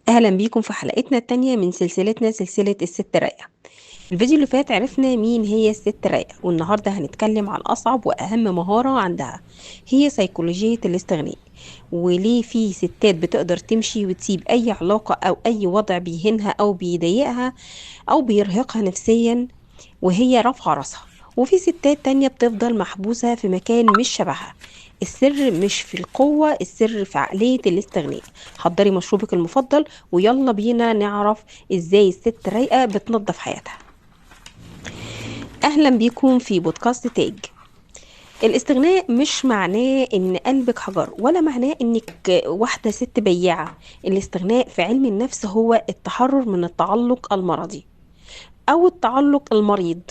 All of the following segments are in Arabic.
أهلا بيكم في حلقتنا التانية من سلسلتنا سلسلة الست رايقة. الفيديو اللي فات عرفنا مين هي الست رايقة، والنهاردة هنتكلم عن أصعب وأهم مهارة عندها، هي سيكولوجية الاستغناء. وليه في ستات بتقدر تمشي وتسيب أي علاقة أو أي وضع بيهينها أو بيضايقها أو بيرهقها نفسيا وهي رافعة راسها، وفي ستات تانية بتفضل محبوسة في مكان مش شبهها. السر مش في القوة، السر في عقلية الاستغناء. حضري مشروبك المفضل ويلا بينا نعرف ازاي الست رايقة بتنظف حياتها. اهلا بيكم في بودكاست تاج. الاستغناء مش معناه ان قلبك حجر، ولا معناه انك واحدة ست بياعة. الاستغناء في علم النفس هو التحرر من التعلق المرضي او التعلق المريض.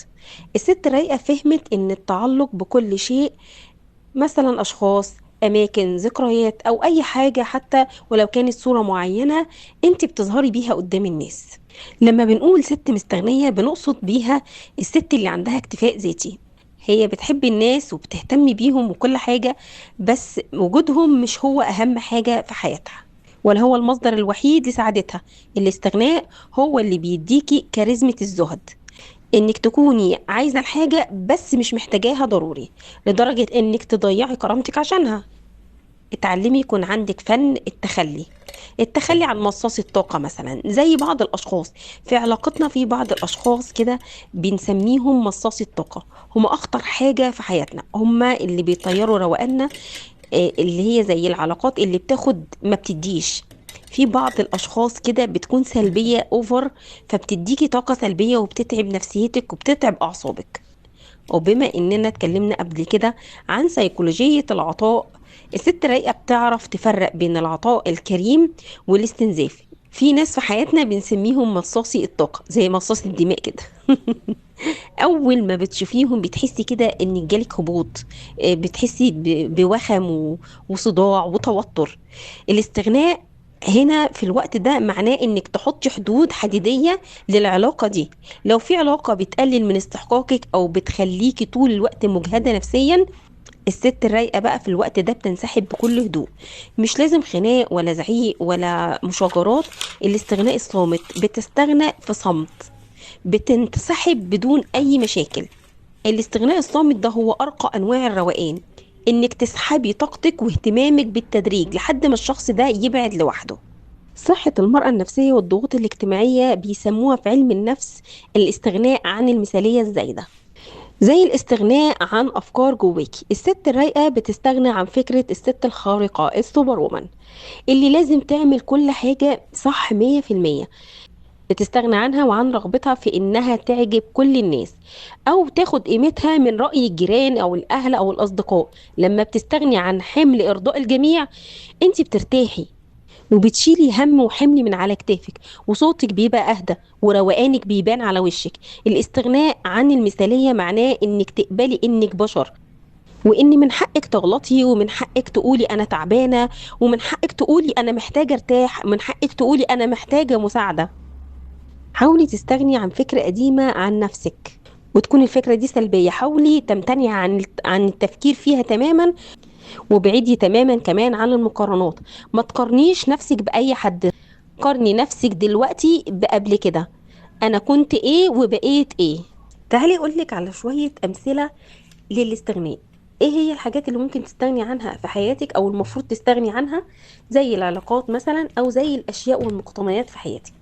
الست رايقة فهمت ان التعلق بكل شيء، مثلا اشخاص، اماكن، ذكريات او اي حاجة حتى ولو كانت صورة معينة انت بتظهري بيها قدام الناس. لما بنقول ست مستغنية بنقصد بيها الست اللي عندها اكتفاء ذاتي، هي بتحب الناس وبتهتم بيهم وكل حاجة، بس وجودهم مش هو اهم حاجة في حياتها ولا هو المصدر الوحيد لسعادتها. الاستغناء هو اللي بيديكي كاريزمة الزهد، انك تكوني عايزة الحاجة بس مش محتاجاها ضروري لدرجة انك تضيعي كرامتك عشانها. اتعلمي يكون عندك فن التخلي عن مصاص الطاقة، مثلا زي بعض الأشخاص في علاقتنا، في بعض الأشخاص كده بنسميهم مصاصي الطاقة. هم أخطر حاجة في حياتنا، هم اللي بيطيروا روقاننا. اللي هي زي العلاقات اللي بتاخد ما بتديش. في بعض الاشخاص كده بتكون سلبية اوفر، فبتديكي طاقة سلبية وبتتعب نفسيتك وبتتعب اعصابك. وبما اننا اتكلمنا قبل كده عن سيكولوجية العطاء، الست رايقة بتعرف تفرق بين العطاء الكريم والاستنزاف. في ناس في حياتنا بنسميهم مصاصي الطاقة، زي مصاص الدماء كده. اول ما بتشوفيهم بتحسي كده ان جالك هبوط، بتحسي بوخم وصداع وتوتر. الاستغناء هنا في الوقت ده معناه انك تحطي حدود حديدية للعلاقة دي. لو في علاقة بتقلل من استحقاقك او بتخليكي طول الوقت مجهدة نفسيا، الست الرايقة بقى في الوقت ده بتنسحب بكل هدوء. مش لازم خناق ولا زعيق ولا مشاجرات. الاستغناء الصامت، بتستغنى في صمت، بتنسحب بدون اي مشاكل. الاستغناء الصامت ده هو ارقى انواع الروقان، انك تسحبي طاقتك واهتمامك بالتدريج لحد ما الشخص ده يبعد لوحده. صحة المرأة النفسية والضغوط الاجتماعية بيسموها في علم النفس الاستغناء عن المثالية الزايدة، زي الاستغناء عن أفكار جواكي. الست الرايقة بتستغنى عن فكرة الست الخارقة السوبر وومن اللي لازم تعمل كل حاجة صح 100%. بتستغنى عنها وعن رغبتها في انها تعجب كل الناس او تاخد قيمتها من رأي الجيران او الاهل او الاصدقاء. لما بتستغني عن حمل ارضاء الجميع انت بترتاحي وبتشيلي هم وحمل من على كتافك، وصوتك بيبقى اهدى وروقانك بيبان على وشك. الاستغناء عن المثالية معناه انك تقبلي انك بشر، وان من حقك تغلطي، ومن حقك تقولي انا تعبانة، ومن حقك تقولي انا محتاجة ارتاح، من حقك تقولي انا محتاجة مساعدة. حاولي تستغني عن فكرة قديمة عن نفسك وتكون الفكرة دي سلبية. حاولي تمتنعي عن التفكير فيها تماما، وبعيدي تماما كمان عن المقارنات. ما تقارنيش نفسك بأي حد، قارني نفسك دلوقتي بقبل كده. أنا كنت إيه وبقيت إيه. تعالي أقولك على شوية أمثلة للاستغناء. ايه هي الحاجات اللي ممكن تستغني عنها في حياتك او المفروض تستغني عنها؟ زي العلاقات مثلا، او زي الاشياء والمقتنيات في حياتك.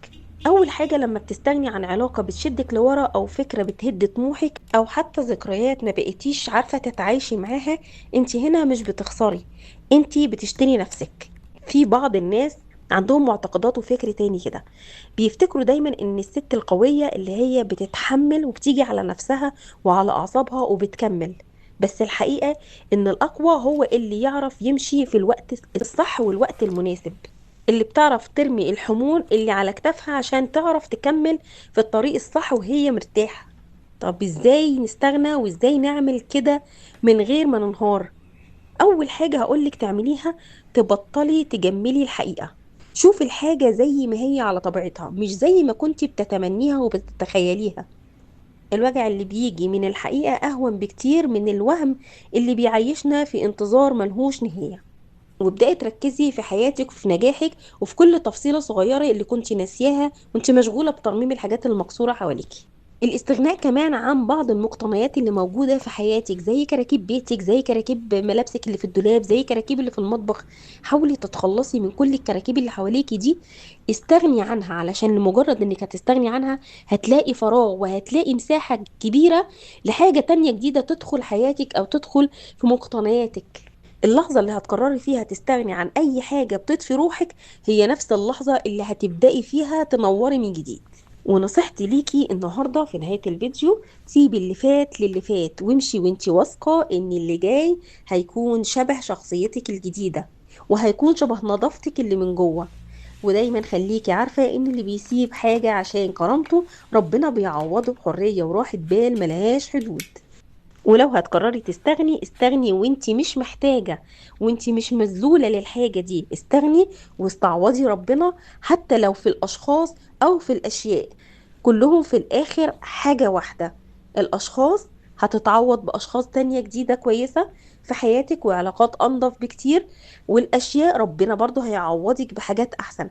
اول حاجة لما بتستغني عن علاقة بتشدك لورا، او فكرة بتهد طموحك، او حتى ذكريات ما بقيتيش عارفة تتعايشي معاها، انت هنا مش بتخسري، انت بتشتري نفسك. في بعض الناس عندهم معتقدات وفكر تاني كده، بيفتكروا دايما ان الست القوية اللي هي بتتحمل وبتيجي على نفسها وعلى اعصابها وبتكمل. بس الحقيقة ان الاقوى هو اللي يعرف يمشي في الوقت الصح والوقت المناسب، اللي بتعرف ترمي الحمول اللي على كتافها عشان تعرف تكمل في الطريق الصح وهي مرتاحة. طب ازاي نستغنى وازاي نعمل كده من غير ما ننهار؟ اول حاجة هقولك تعمليها، تبطلي تجملي الحقيقة. شوف الحاجة زي ما هي على طبيعتها، مش زي ما كنتي بتتمنيها وبتتخيليها. الوجع اللي بيجي من الحقيقة أهون بكتير من الوهم اللي بيعيشنا في انتظار ملهوش نهاية. وابدأي تركزي في حياتك وفي نجاحك وفي كل تفصيلة صغيرة اللي كنت ناسياها وانت مشغولة بترميم الحاجات المكسورة حواليكي. الاستغناء كمان عن بعض المقتنيات اللي موجودة في حياتك، زي كراكيب بيتك، زي كراكيب ملابسك اللي في الدولاب، زي كراكيب اللي في المطبخ. حاولي تتخلصي من كل الكراكيب اللي حواليكي دي. استغني عنها، علشان لمجرد انك هتستغني عنها هتلاقي فراغ وهتلاقي مساحة كبيرة لحاجة تانية جديدة تدخل حياتك او تدخل في مقتنياتك. اللحظة اللي هتقرري فيها تستغني عن أي حاجة بتطفي روحك هي نفس اللحظة اللي هتبدأي فيها تنوري من جديد. ونصيحتي ليكي النهاردة في نهاية الفيديو: سيبي اللي فات للي فات وامشي وانتي واثقة ان اللي جاي هيكون شبه شخصيتك الجديدة، وهيكون شبه نظافتك اللي من جوه. ودايما خليكي عارفة ان اللي بيسيب حاجة عشان كرامته ربنا بيعوضه بحرية وراحة بال ملهاش حدود. ولو هتقرري تستغني، استغني وانتي مش محتاجة، وانتي مش مذلولة للحاجة دي. استغني واستعوضي ربنا، حتى لو في الأشخاص أو في الأشياء. كلهم في الآخر حاجة واحدة. الأشخاص هتتعوض بأشخاص تانية جديدة كويسة في حياتك وعلاقات أنظف بكتير، والأشياء ربنا برضو هيعوضك بحاجات أحسن.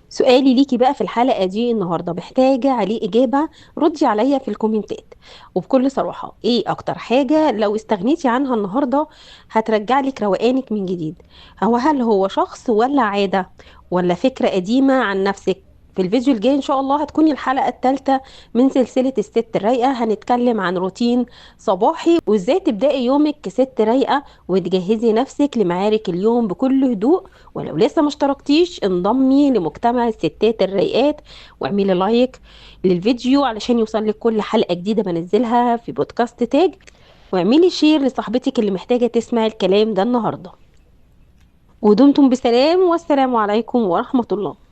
سؤالي ليكي بقى في الحلقة دي النهاردة محتاجة عليه إجابة. ردي عليا في الكومنتات وبكل صراحة: ايه أكتر حاجة لو استغنيتي عنها النهاردة هترجع لك روقانك من جديد؟ هل هو شخص ولا عادة ولا فكرة قديمة عن نفسك؟ في الفيديو الجاي ان شاء الله هتكوني الحلقة الثالثة من سلسلة الست الرايقة. هنتكلم عن روتين صباحي وازاي تبدأي يومك كست رايقة وتجهزي نفسك لمعارك اليوم بكل هدوء. ولو لسه ما اشتركتيش انضمي لمجتمع الستات الرايقات واعملي لايك للفيديو علشان يوصلك كل حلقة جديدة بنزلها في بودكاست تاج، واعملي شير لصاحبتك اللي محتاجة تسمع الكلام ده النهاردة. ودمتم بسلام، والسلام عليكم ورحمة الله.